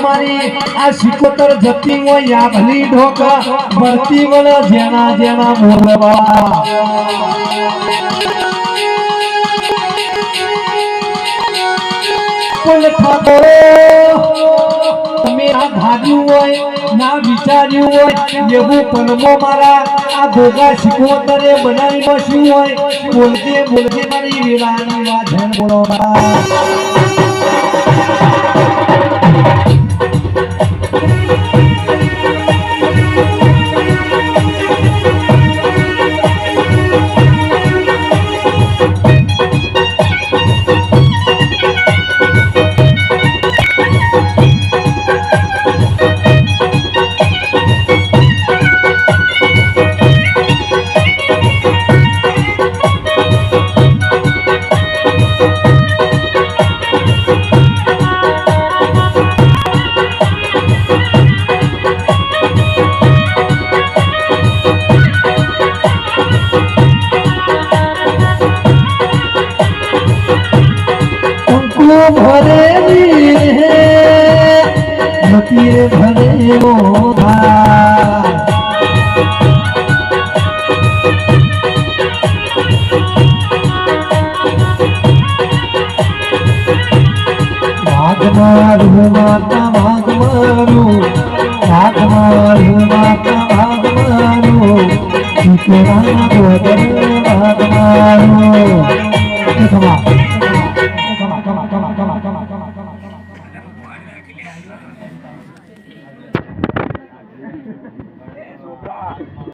મારી આ સિકોતર જતી હોય આ ભલી ઢોકા ભરતી વળ જેના જેના મોરવા તમે આ ભાગ્યું હોય ના વિચાર્યું હોય એવું પનમો મારા આ ભોગા સિકોતરે બનાવી બસ્યું હોય બોલતે બોલતે મારી વેલાની વાત બોલો ભરેલી હે નતીએ ભરે મોધા ભાગ મારું માતા ભાગ મારું ભાગ મારું માતા ભાગ મારું